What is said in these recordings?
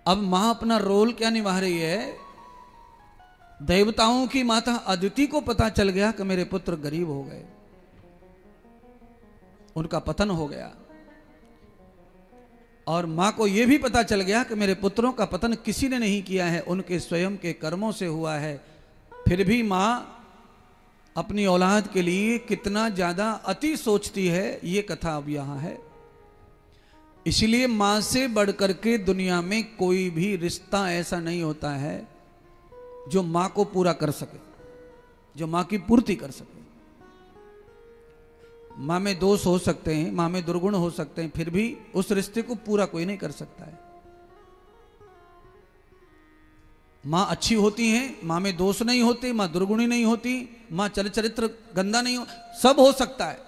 अब मां अपना रोल क्या निभा रही है? देवताओं की माता अदिति को पता चल गया कि मेरे पुत्र गरीब हो गए, उनका पतन हो गया, और मां को यह भी पता चल गया कि मेरे पुत्रों का पतन किसी ने नहीं किया है, उनके स्वयं के कर्मों से हुआ है। फिर भी मां अपनी औलाद के लिए कितना ज्यादा अति सोचती है, ये कथा अब यहां है। इसलिए मां से बढ़कर के दुनिया में कोई भी रिश्ता ऐसा नहीं होता है जो मां को पूरा कर सके, जो मां की पूर्ति कर सके। मां में दोष हो सकते हैं, मां में दुर्गुण हो सकते हैं, फिर भी उस रिश्ते को पूरा कोई नहीं कर सकता है। मां अच्छी होती हैं, मां में दोष नहीं होते, मां दुर्गुणी नहीं होती, मां चरित्र गंदा नहीं हो, सब हो सकता है,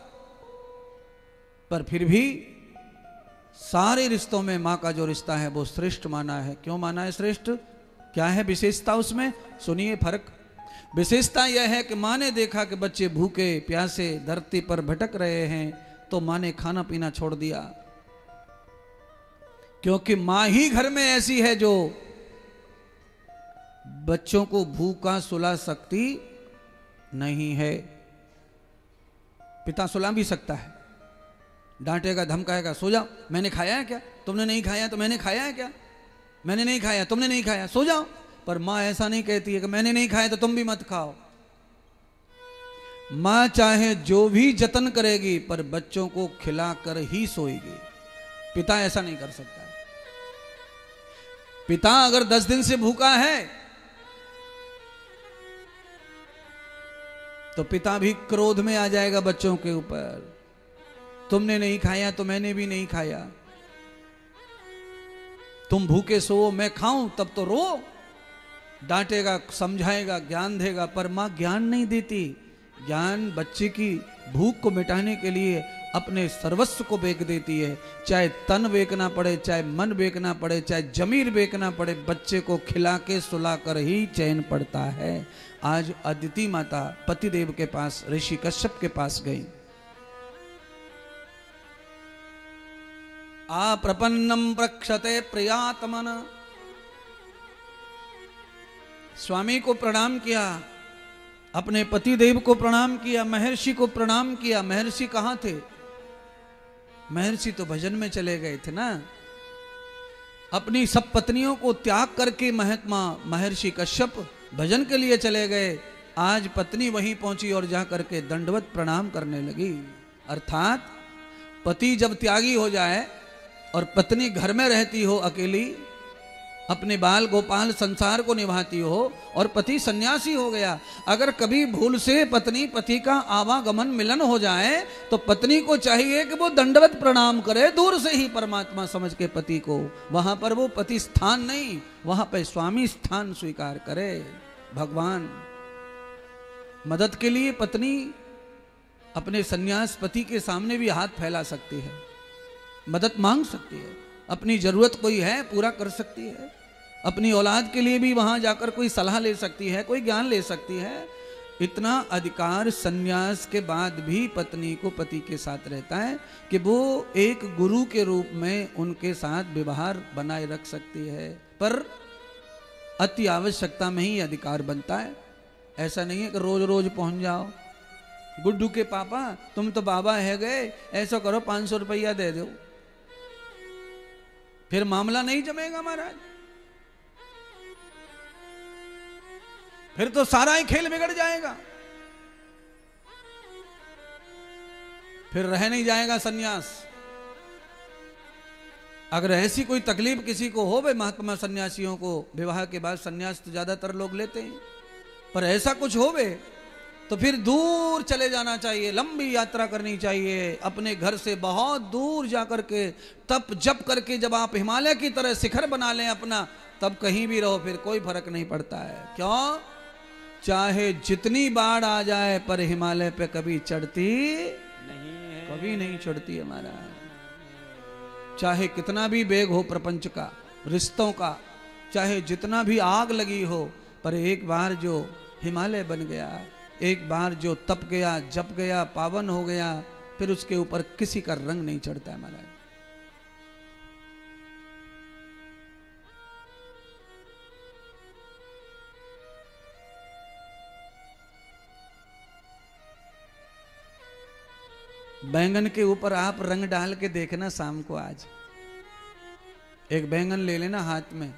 पर फिर भी सारे रिश्तों में मां का जो रिश्ता है वो श्रेष्ठ माना है। क्यों माना है श्रेष्ठ? क्या है विशेषता उसमें? सुनिए फर्क। विशेषता यह है कि मां ने देखा कि बच्चे भूखे प्यासे धरती पर भटक रहे हैं, तो मां ने खाना पीना छोड़ दिया, क्योंकि मां ही घर में ऐसी है जो बच्चों को भूखा सुला सकती नहीं है। पिता सुला भी सकता है, डांटेगा धमकाएगा, सो जाओ, मैंने खाया है क्या? तुमने नहीं खाया तो मैंने खाया है क्या? मैंने नहीं खाया, तुमने नहीं खाया, सो जाओ। पर मां ऐसा नहीं कहती है कि मैंने नहीं खाया तो तुम भी मत खाओ। मां चाहे जो भी जतन करेगी पर बच्चों को खिलाकर ही सोएगी। पिता ऐसा नहीं कर सकता। पिता अगर 10 दिन से भूखा है तो पिता भी क्रोध में आ जाएगा बच्चों के ऊपर। तुमने नहीं खाया तो मैंने भी नहीं खाया, तुम भूखे सो मैं खाऊं तब तो रो। डांटेगा, समझाएगा, ज्ञान देगा, पर मां ज्ञान नहीं देती। ज्ञान बच्चे की भूख को मिटाने के लिए अपने सर्वस्व को बेच देती है, चाहे तन बेचना पड़े, चाहे मन बेचना पड़े, चाहे जमीर बेचना पड़े, बच्चे को खिला के सुला कर ही चैन पड़ता है। आज अदिति माता पतिदेव के पास, ऋषि कश्यप के पास गई। आ प्रपन्नम प्रक्षते प्रियात्मन, स्वामी को प्रणाम किया, अपने पति देव को प्रणाम किया, महर्षि को प्रणाम किया। महर्षि कहां थे? महर्षि तो भजन में चले गए थे ना। अपनी सब पत्नियों को त्याग करके महात्मा महर्षि कश्यप भजन के लिए चले गए। आज पत्नी वहीं पहुंची और जा करके दंडवत प्रणाम करने लगी। अर्थात पति जब त्यागी हो जाए और पत्नी घर में रहती हो अकेली, अपने बाल गोपाल संसार को निभाती हो, और पति सन्यासी हो गया, अगर कभी भूल से पत्नी पति का आवागमन मिलन हो जाए तो पत्नी को चाहिए कि वो दंडवत प्रणाम करे, दूर से ही परमात्मा समझ के पति को। वहां पर वो पति स्थान नहीं, वहां पर स्वामी स्थान स्वीकार करे। भगवान मदद के लिए पत्नी अपने सन्यास पति के सामने भी हाथ फैला सकती है, मदद मांग सकती है, अपनी जरूरत कोई है पूरा कर सकती है, अपनी औलाद के लिए भी वहां जाकर कोई सलाह ले सकती है, कोई ज्ञान ले सकती है। इतना अधिकार सन्यास के बाद भी पत्नी को पति के साथ रहता है कि वो एक गुरु के रूप में उनके साथ व्यवहार बनाए रख सकती है, पर अति आवश्यकता में ही अधिकार बनता है। ऐसा नहीं है कि रोज रोज पहुंच जाओ, गुड्डू के पापा तुम तो बाबा है गए, ऐसा करो 500 रुपया दे दो, फिर मामला नहीं जमेगा महाराज, फिर तो सारा ही खेल बिगड़ जाएगा, फिर रह नहीं जाएगा सन्यास। अगर ऐसी कोई तकलीफ किसी को हो, भाई महात्मा सन्यासियों को विवाह के बाद सन्यास तो ज्यादातर लोग लेते हैं, पर ऐसा कुछ हो बे तो फिर दूर चले जाना चाहिए, लंबी यात्रा करनी चाहिए, अपने घर से बहुत दूर जाकर के तप जप करके जब आप हिमालय की तरह शिखर बना लें अपना, तब कहीं भी रहो फिर कोई फर्क नहीं पड़ता है। क्यों? चाहे जितनी बाढ़ आ जाए पर हिमालय पे कभी चढ़ती नहीं है, कभी नहीं चढ़ती हमारा। चाहे कितना भी वेग हो प्रपंच का, रिश्तों का, चाहे जितना भी आग लगी हो, पर एक बार जो हिमालय बन गया, एक बार जो तप गया, जप गया, पावन हो गया, फिर उसके ऊपर किसी का रंग नहीं चढ़ता है महाराज। बैंगन के ऊपर आप रंग डाल के देखना शाम को। आज एक बैंगन ले लेना हाथ में,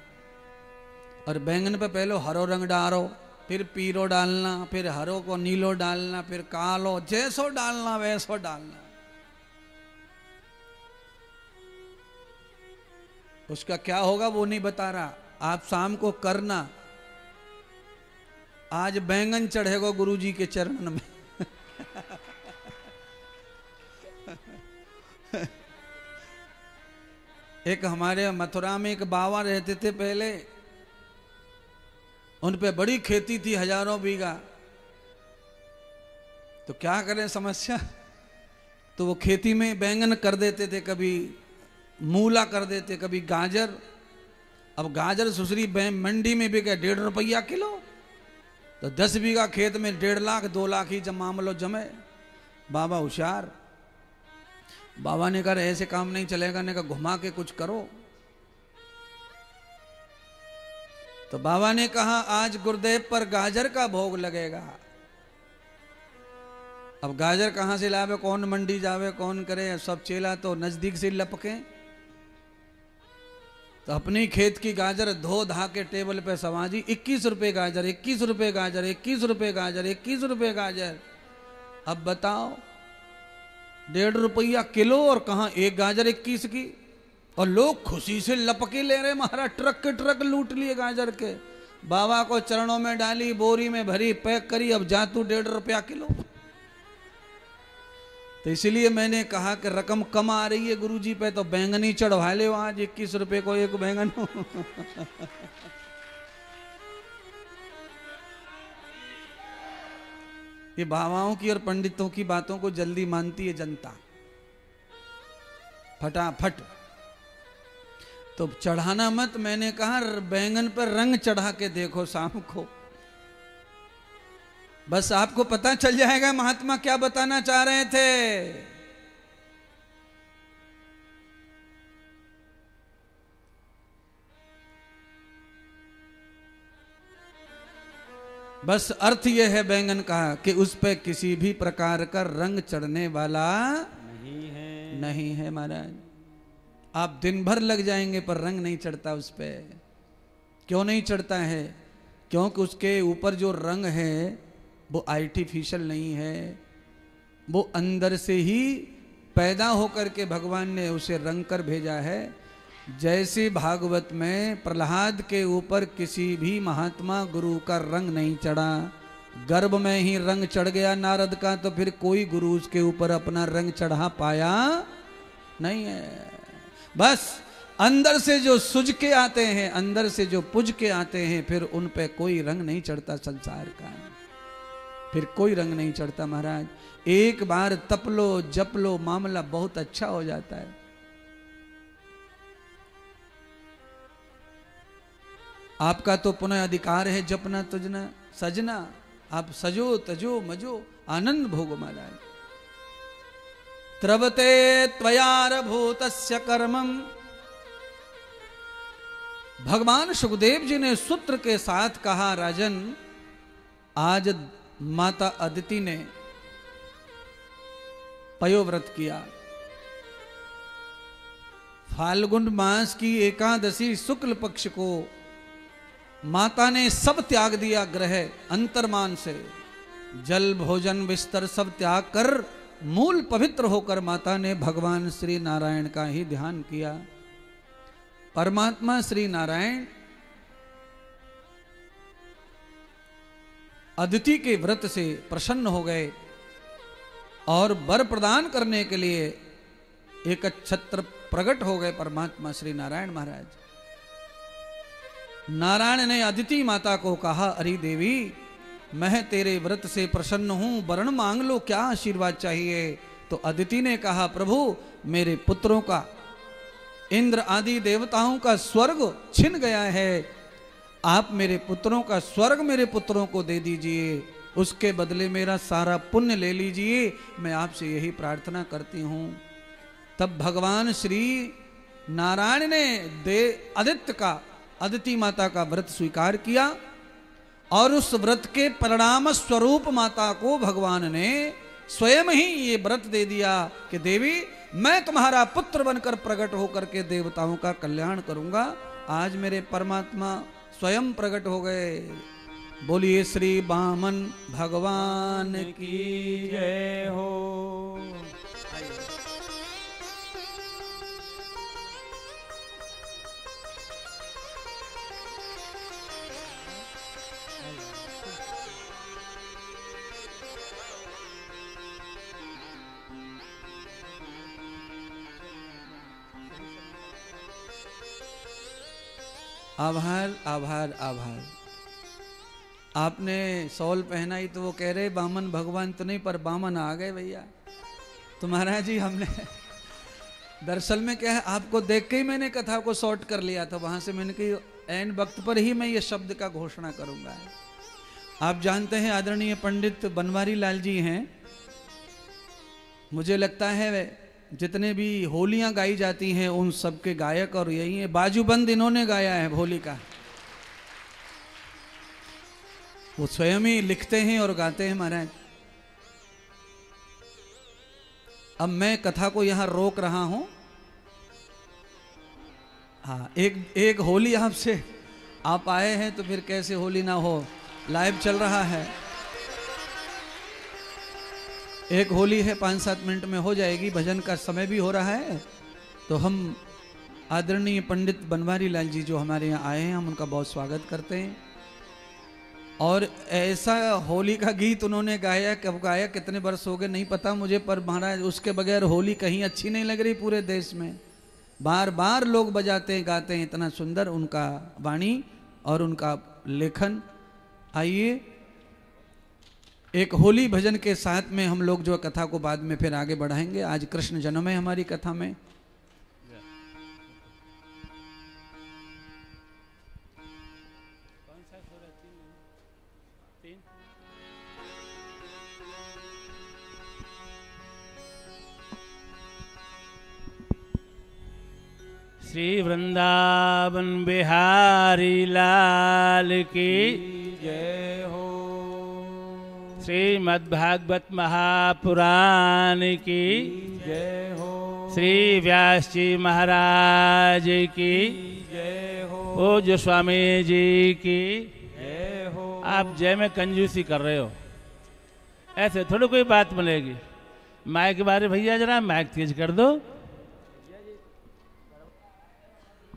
और बैंगन पे पहले हरो रंग डालो, फिर पीरो डालना, फिर हरो को नीलो डालना, फिर कालो, जैसो डालना वैसो डालना। उसका क्या होगा वो नहीं बता रहा, आप शाम को करना। आज बैंगन चढ़ेगा गुरुजी के चरण में। एक हमारे मथुरा में एक बाबा रहते थे पहले, उन पे बड़ी खेती थी, हजारों बीघा। तो क्या करें समस्या, तो वो खेती में बैंगन कर देते थे, कभी मूला कर देते, कभी गाजर। अब गाजर सुसरी मंडी में बिके 1.5 रुपया किलो, तो 10 बीघा खेत में 1.5 लाख 2 लाख ही जब मामलो जमे। बाबा होशियार, बाबा ने कहा ऐसे काम नहीं चलेगा, ने कहा घुमा के कुछ करो। तो बाबा ने कहा आज गुरुदेव पर गाजर का भोग लगेगा। अब गाजर कहां से लावे, कौन मंडी जावे, कौन करे, सब चेला तो नजदीक से लपके। तो अपनी खेत की गाजर धो धा के टेबल पे सवाजी, 21 रुपए गाजर, 21 रुपए गाजर, 21 रुपए गाजर, 21 रुपए गाजर। अब बताओ 1.5 रुपया किलो, और कहां एक गाजर 21 की, और लोग खुशी से लपके ले रहे। महाराज ट्रक के ट्रक लूट लिए गाजर के। बाबा को चरणों में डाली, बोरी में भरी, पैक करी, अब जा तू 1.5 रुपया किलो। तो इसलिए मैंने कहा कि रकम कम आ रही है गुरुजी पे, तो बैंगन ही चढ़वा ले आज, 21 रुपए को एक बैंगन। ये बाबाओं की और पंडितों की बातों को जल्दी मानती है जनता, फटाफट। तो चढ़ाना मत, मैंने कहा बैंगन पर रंग चढ़ा के देखो शाम को, बस आपको पता चल जाएगा महात्मा क्या बताना चाह रहे थे। बस अर्थ यह है बैंगन का कि उस पे किसी भी प्रकार का रंग चढ़ने वाला नहीं है महाराज। आप दिन भर लग जाएंगे पर रंग नहीं चढ़ता उस पे। क्यों नहीं चढ़ता है? क्योंकि उसके ऊपर जो रंग है वो आर्टिफिशियल नहीं है, वो अंदर से ही पैदा होकर के भगवान ने उसे रंग कर भेजा है। जैसे भागवत में प्रहलाद के ऊपर किसी भी महात्मा गुरु का रंग नहीं चढ़ा, गर्भ में ही रंग चढ़ गया नारद का, तो फिर कोई गुरु उसके ऊपर अपना रंग चढ़ा पाया नहीं है। बस अंदर से जो सुज के आते हैं, अंदर से जो पुज के आते हैं, फिर उन पे कोई रंग नहीं चढ़ता संसार का, फिर कोई रंग नहीं चढ़ता महाराज। एक बार तप लो जप लो, मामला बहुत अच्छा हो जाता है। आपका तो पुनः अधिकार है जपना तुजना सजना, आप सजो तजो मजो आनंद भोगो महाराज। त्रवते त्वयारभूतस्य कर्मम। भगवान सुखदेव जी ने सूत्र के साथ कहा, राजन आज माता अदिति ने पयोव्रत किया। फाल्गुन मास की एकादशी शुक्ल पक्ष को माता ने सब त्याग दिया, ग्रह अंतर्मान से जल भोजन बिस्तर सब त्याग कर मूल पवित्र होकर माता ने भगवान श्री नारायण का ही ध्यान किया। परमात्मा श्री नारायण अदिति के व्रत से प्रसन्न हो गए और वर प्रदान करने के लिए एक छत्र प्रकट हो गए परमात्मा श्री नारायण महाराज। नारायण ने अदिति माता को कहा, अरे देवी मैं तेरे व्रत से प्रसन्न हूं, वरण मांग लो, क्या आशीर्वाद चाहिए? तो अदिति ने कहा, प्रभु मेरे पुत्रों का, इंद्र आदि देवताओं का स्वर्ग छिन गया है, आप मेरे पुत्रों का स्वर्ग मेरे पुत्रों को दे दीजिए, उसके बदले मेरा सारा पुण्य ले लीजिए, मैं आपसे यही प्रार्थना करती हूं। तब भगवान श्री नारायण ने अदिति माता का व्रत स्वीकार किया और उस व्रत के परिणाम स्वरूप माता को भगवान ने स्वयं ही ये व्रत दे दिया कि देवी मैं तुम्हारा पुत्र बनकर प्रकट होकर के देवताओं का कल्याण करूंगा। आज मेरे परमात्मा स्वयं प्रकट हो गए। बोलिए श्री वामन भगवान की जय हो। आभार आभार आभार। आपने शॉल पहनाई तो वो कह रहे बामन भगवान तो नहीं पर बामन आ गए भैया। तो महाराज जी हमने दरअसल में क्या है आपको देख के ही मैंने कथा को शॉर्ट कर लिया था। वहां से मैंने कही एन वक्त पर ही मैं ये शब्द का घोषणा करूंगा। आप जानते हैं आदरणीय पंडित बनवारी लाल जी हैं। मुझे लगता है जितने भी होलियां गाई जाती हैं उन सब के गायक और यही है। बाजूबंद इन्होंने गाया है होली का। वो स्वयं ही लिखते हैं और गाते हैं महाराज। अब मैं कथा को यहां रोक रहा हूं। हाँ एक होली आपसे आप आए हैं तो फिर कैसे होली ना हो। लाइव चल रहा है। एक होली है 5-7 मिनट में हो जाएगी। भजन का समय भी हो रहा है। तो हम आदरणीय पंडित बनवारी लाल जी जो हमारे यहाँ आए हैं हम उनका बहुत स्वागत करते हैं। और ऐसा होली का गीत उन्होंने गाया, कब गाया कितने वर्ष हो गए नहीं पता मुझे, पर महाराज उसके बगैर होली कहीं अच्छी नहीं लग रही पूरे देश में। बार बार लोग बजाते हैं गाते हैं। इतना सुंदर उनका वाणी और उनका लेखन। आइए एक होली भजन के साथ में हम लोग जो कथा को बाद में फिर आगे बढ़ाएंगे। आज कृष्ण जन्म है हमारी कथा में। श्री वृंदावन बिहारी लाल की जय हो। श्रीमद्भागवत महापुराण की जय हो। श्री व्यास जी महाराज की जय हो। पूज्य स्वामी जी की जय हो। आप जय में कंजूसी कर रहे हो, ऐसे थोड़ी कोई बात बनेगी। माइक के बारे भैया जरा माइक तेज कर दो।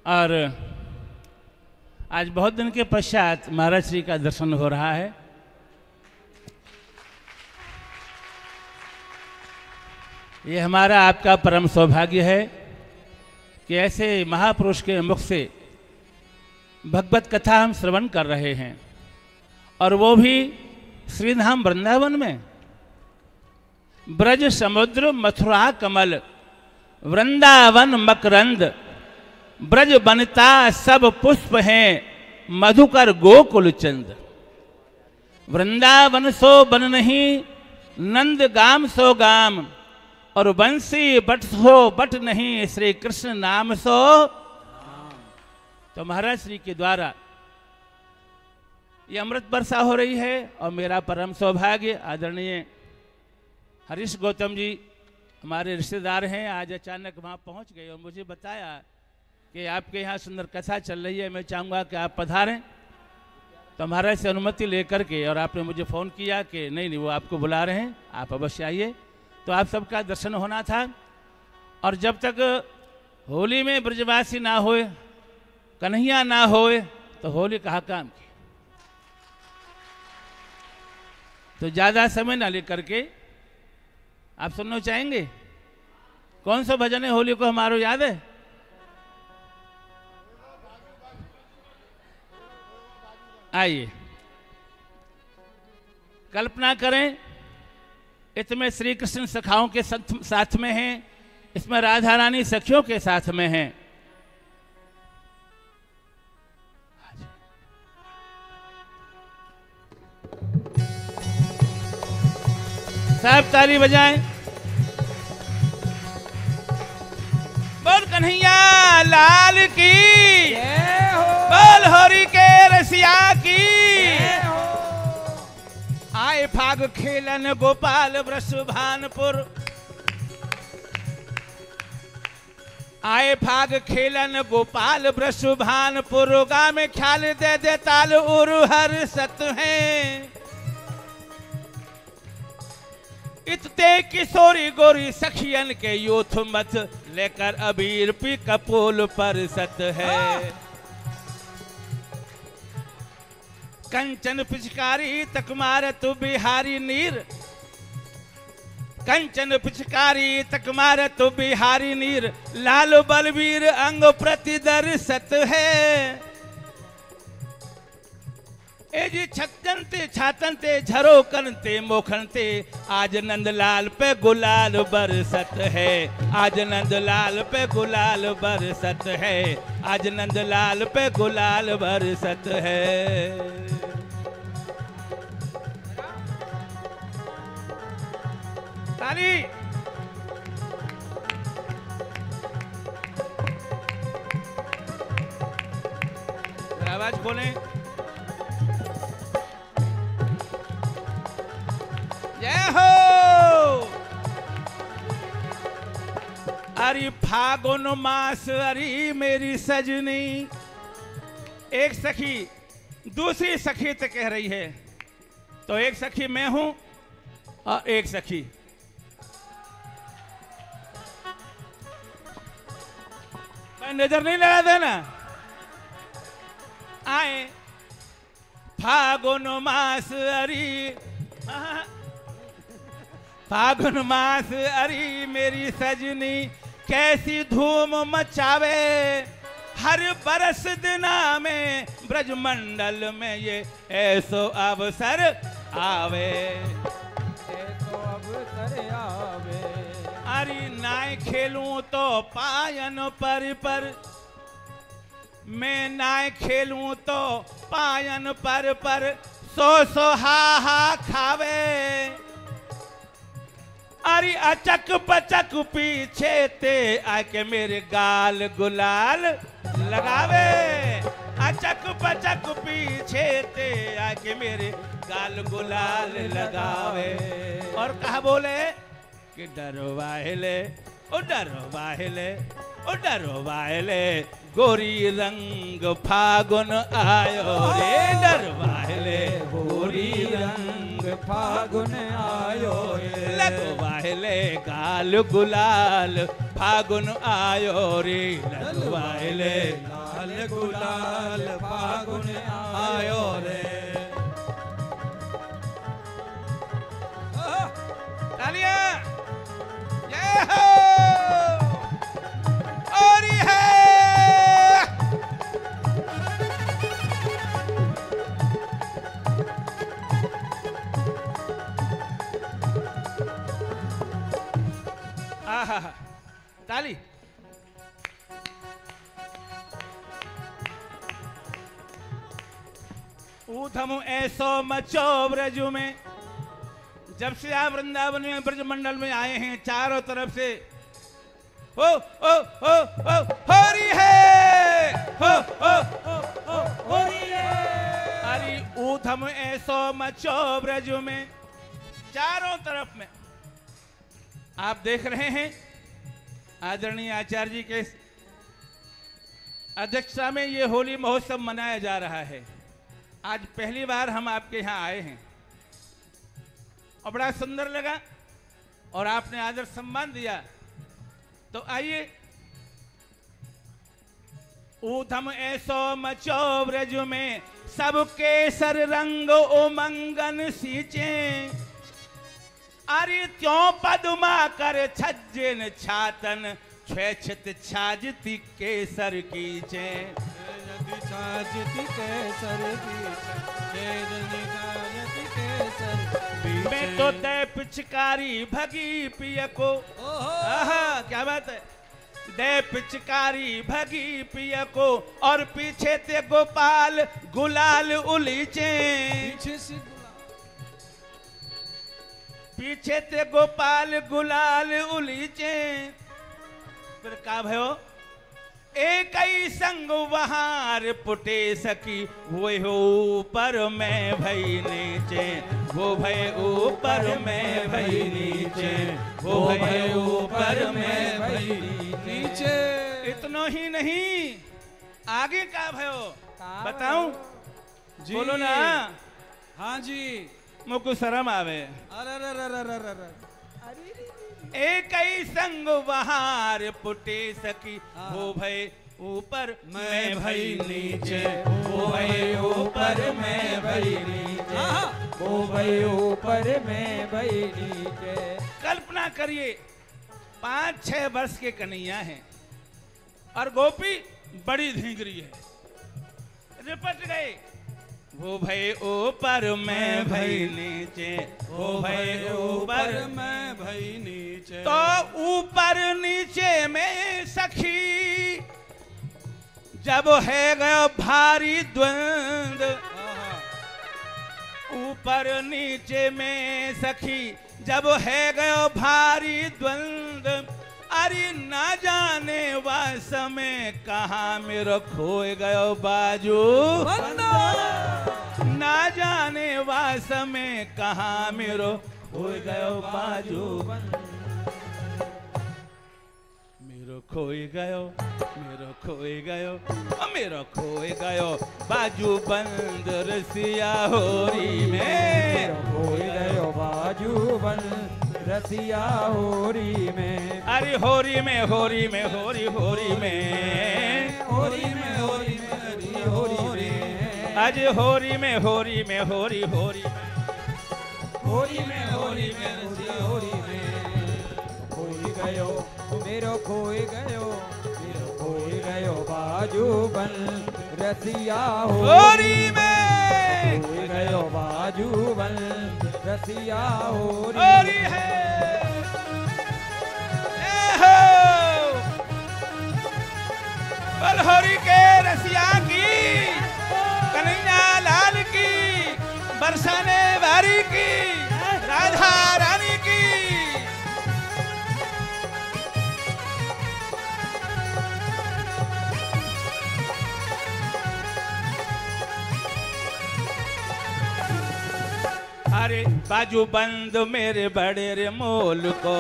और आज बहुत दिन के पश्चात महाराज श्री का दर्शन हो रहा है। ये हमारा आपका परम सौभाग्य है कि ऐसे महापुरुष के मुख से भगवत कथा हम श्रवण कर रहे हैं, और वो भी श्रीधाम वृंदावन में। ब्रज समुद्र मथुरा कमल, वृंदावन मकरंद, ब्रज बनता सब पुष्प हैं, मधुकर गोकुल चंद। वृंदावन सो बन नहीं, नंद गाम सो गाम, और बंसी बट सो बट नहीं, श्री कृष्ण नाम सो। तो महाराज श्री के द्वारा ये अमृत वर्षा हो रही है, और मेरा परम सौभाग्य आदरणीय हरीश गौतम जी हमारे रिश्तेदार हैं, आज अचानक वहाँ पहुँच गए और मुझे बताया कि आपके यहाँ सुंदर कथा चल रही है, मैं चाहूँगा कि आप पधारें। तो महाराज से अनुमति लेकर के, और आपने मुझे फ़ोन किया कि नहीं वो आपको बुला रहे हैं, आप अवश्य आइए। तो आप सबका दर्शन होना था। और जब तक होली में ब्रजवासी ना होए, कन्हैया ना होए, तो होली कहाँ काम की। तो ज़्यादा समय ना लेकर के आप सुनना चाहेंगे। कौन सा भजन है होली को हमारो याद है? आइए कल्पना करें, इसमें श्री कृष्ण सखाओं के साथ में हैं, इसमें राधा रानी सखियों के साथ में हैं। सब ताली बजाएं। बोल कन्हैया लाल की जय हो। बोल होरी के रसिया की जय हो। आए फाग खेलन गोपाल वृषभानपुर। आए फाग खेलन गोपाल वृषभानपुर। गा में ख्याल दे दे ताल उर हर सत हैं। इतते किशोरी गोरी सखियन के यूथ मत लेकर अबीर पी कपोल पर सत है। कंचन पिचकारी तक मार तू बिहारी नीर। कंचन पिचकारी तक मार तू बिहारी नीर। लाल बलवीर अंग प्रति दर्शत है। ए जी छतनते छातनते झरो करते मोखनते। आज नंदलाल पे गुलाल बरसत है। आज नंदलाल पे गुलाल बरसत है। आज नंदलाल पे गुलाल बरसत है। ताली। आवाज खोलें। जय हो। अरे फागुन मास अरे मेरी सजनी। एक सखी दूसरी सखी से कह रही है। तो एक सखी मैं हूं और एक सखी नजर नहीं लगा देना। आए फागुन मास अरी। फागुन मास अरी मेरी सजनी। कैसी धूम मचावे हर बरस दिना में। ब्रजमंडल में ये ऐसो अवसर आवे। ऐसो अवसर आवे। अरे नाय खेलूं तो पायन पर। मैं नाय खेलूं तो पायन पर। सो हा खावे। अरे अचक पचक पीछे ते आके मेरे गाल गुलाल लगावे। अचक पचक पीछे ते आके मेरे गाल गुलाल लगावे। और कहा बोले कि डरो वाहिले ओ डरो वाहिले ओ डरो वाहिले। गोरी रंग फागुन आयो रे। डरो वाहिले गोरी रंग फागुन आयो रे। लगो वाहिले गाल गुलाल फागुन आयो रे। लगो वाहिले गाल गुलाल फागुन आयो रे। तालियां। जय हो। और है आहा ताली। ऊधम ऐसो मचो ब्रज में। जब से आप वृंदावन में ब्रज मंडल में आए हैं चारों तरफ से हो होरी है। होरी है। अरे ऊधम ऐसो मचो ब्रज में। चारों तरफ में आप देख रहे हैं आदरणीय आचार्य जी के अध्यक्षता में ये होली महोत्सव मनाया जा रहा है। आज पहली बार हम आपके यहाँ आए हैं और बड़ा सुंदर लगा और आपने आदर सम्मान दिया। तो आइए। ऊधम ऐसो मचो ब्रज में सबके सर रंग उमंगन सींचे। अरे त्यों पदमा कर छज्जन छातन छेछत छाजती केसर कीचे। छाजती केसर मैं तो दे पिचकारी भगी पिय को। आहा क्या बात है। दे पिचकारी भगी पिय को और पीछे ते गोपाल गुलाल उलीचे। पीछे ते गोपाल गुलाल उलीचे। फिर का भयो एक ही संग वहार पुटे सकी, वो ऊपर मैं भई नीचे, वो भय ऊपर मैं भई नीचे, वो भय ऊपर मैं भई नीचे। इतना ही नहीं, आगे का भयो बताऊं? बोलो ना। हाँ जी। मुझको शर्म आवे। अरे एक ही संग वहार पुटे सकी, वो भय ऊपर मैं भई नीचे, वो भय ऊपर मैं भई नीचे, वो भई ऊपर मैं भई नीचे। कल्पना करिए 5-6 वर्ष के कन्हैया हैं और गोपी बड़ी धींगरी है, रिपट गए। वो भय ऊपर मैं भई नीचे, वो भय ऊपर मैं भई नीचे। तो ऊपर नीचे में सखी जब है गयो भारी द्वंद, ऊपर नीचे में सखी जब है गयो भारी द्वंद, अरे ना जाने वास में कहाँ मेरा खोए गयो बाजू, ना जाने वास में कहाँ मेरो खोए गयो बाजू, मेरो खोए गयो, मेरो खोए गयो, मेरो खोए गयो बाजू बंद रसिया होरी में, खोए गयो बाजू बंद रसिया होरी में। अरे होरी में, होरी में, होरी होरी में, होरी में, होरी में, होरी में, आज होरी में, होरी में, होरी होरी में, होरी में, होरी में, होरी में। खोई गयो मेरो खोई गयो, मेरो खोई गयो बाजू बन रसिया होरी में, खोई गयो बाजू बन रसिया होरी है। होरी के रसिया की, कन्हैया लाल की, बरसाने वारी की, राधा रानी की। अरे बाजू बंद मेरे बड़े रे मोल को,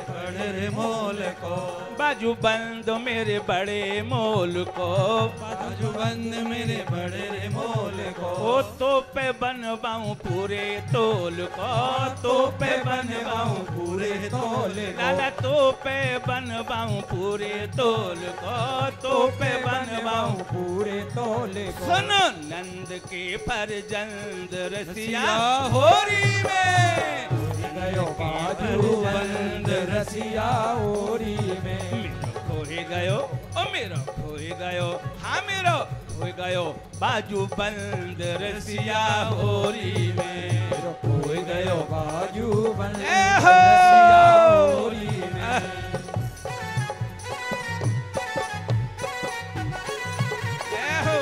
बड़े मोल को, बाजू बंद मेरे बड़े मोल को, बाजू बंद मेरे बड़े रे मोल को। ओ तो पे बनवाऊं पूरे तोल को, तो पे बनवाऊं पूरे तोल लाला, तो पे बनवाऊं पूरे तोल को, तो पे बनवाऊं पूरे तोल को। सुन नंद के फरजंद रसिया होरी में, गयो बाजू बंद रसिया होरी में। मेरो खोए गयो, ओ मेरो खोए गयो, हाँ मेरो खोए गयो बाजू बंद रसिया होरी में, मेरो खोए गयो बाजू बंद एहो! रसिया होरी में। जय हो।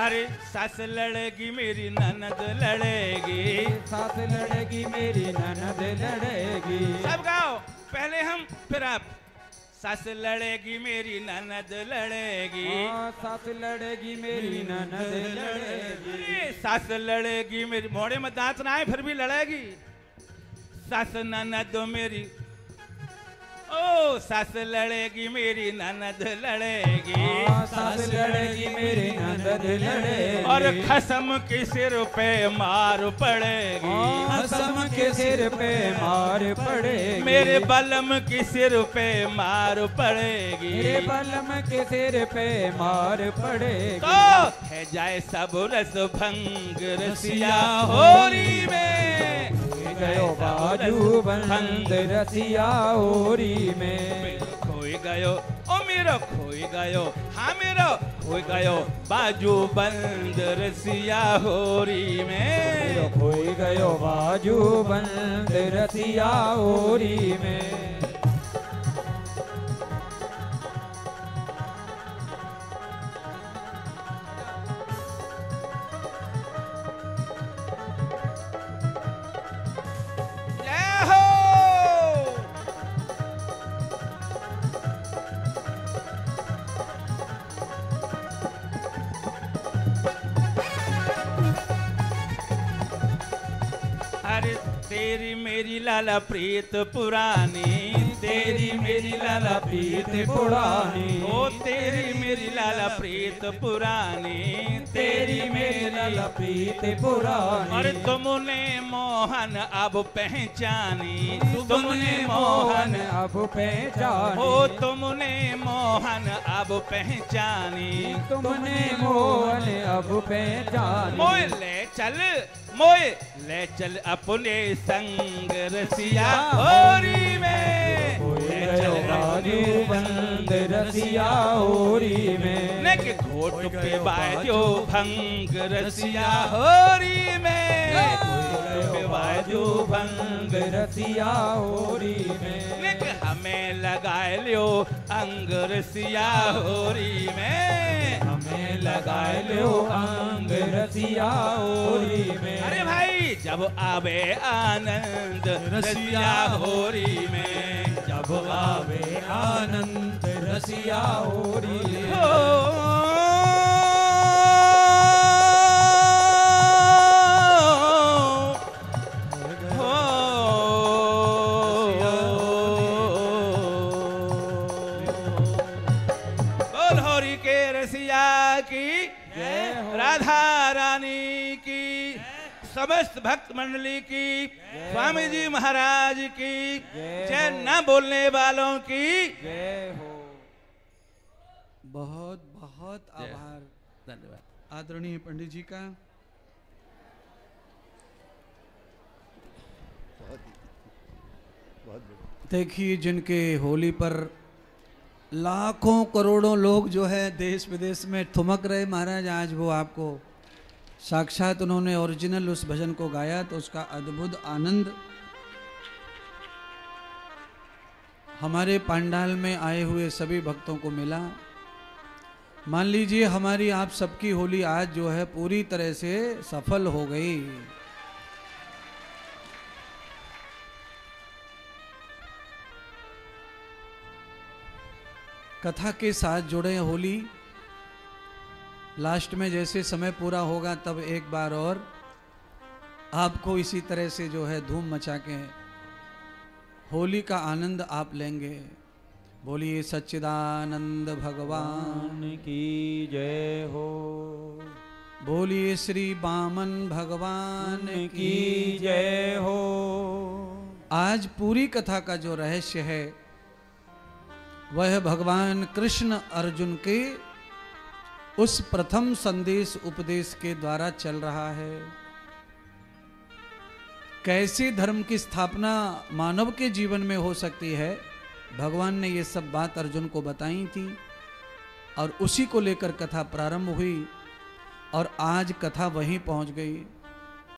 अरे सास लड़ेगी मेरी ननद लड़ेगी, सास लड़ेगी मेरी ननद लड़ेगी। सब गाओ, पहले हम फिर आप। सास लड़ेगी मेरी ननद लड़ेगी, सास लड़ेगी मेरी ननद लड़ेगी। अरे सास लड़ेगी मेरी, मोड़े में दांत ना आए फिर भी लड़ेगी। सास ननद मेरी, ओ सास लड़ेगी मेरी ननद लड़ेगी, सास लड़ेगी मेरी ननद लड़ेगी। और खसम के सिर पे मार पड़ेगी, खसम के सिर पे मार पड़ेगी। मेरे बलम के सिर पे मार पड़ेगी, मेरे बलम के सिर पे मार पड़ेगी। तो है जाए सब रस भंग रसिया होरी में, गयो बाजू बंद रसिया होरी में। खोए गयो ओ मेरो खोई गयो, हाँ मेरो खोई गयो बाजू बंद रसिया होरी में। खोई गयो बाजू बंद रसिया होरी में। तेरी मेरी लाला प्रीत पुरानी, तेरी मेरी लाला प्रीत पुरानी। ओ तेरी मेरी लाला प्रीत पुरानी, तेरी मेरी लाला प्रीत पुरानी। और तुमने मोहन अब पहचानी, तुमने मोहन अब पहचानी। ओ तुमने मोहन अब पहचानी, तुमने मोहन अब पहचानी। मोय ले चल, मोय ले चल अपने संग रसिया होरी में। ले चल बाजू बंद रसिया होरी में। नेक घोट पे बाजो भंग रसिया होरी में। पे बाजो भंग रसिया होरी में। नेक हमें लगाए लियो अंग रसिया होरी में। हमें लगाए लियो अंग रसिया होरी में। अरे भाई जब आवे आनंद रसिया होरी में, जब आवे आनंद रसिया होरी में। बोल होरी के रसिया की, राधा रानी की, समस्त भक्त मंडली की, स्वामी जी महाराज की जय, न बोलने वालों की जय हो। बहुत बहुत आभार धन्यवाद आदरणीय पंडित जी का। देखिए जिनके होली पर लाखों करोड़ों लोग जो है देश विदेश में ठुमक रहे महाराज, आज वो आपको साक्षात उन्होंने ओरिजिनल उस भजन को गाया तो उसका अद्भुत आनंद हमारे पंडाल में आए हुए सभी भक्तों को मिला। मान लीजिए हमारी आप सबकी होली आज जो है पूरी तरह से सफल हो गई। कथा के साथ जुड़े होली, लास्ट में जैसे समय पूरा होगा तब एक बार और आपको इसी तरह से जो है धूम मचा के होली का आनंद आप लेंगे। बोलिए सच्चिदानंद भगवान की जय हो। बोलिए श्री बामन भगवान की जय हो। आज पूरी कथा का जो रहस्य है वह भगवान कृष्ण अर्जुन के उस प्रथम संदेश उपदेश के द्वारा चल रहा है। कैसे धर्म की स्थापना मानव के जीवन में हो सकती है, भगवान ने ये सब बात अर्जुन को बताई थी और उसी को लेकर कथा प्रारंभ हुई और आज कथा वहीं पहुंच गई।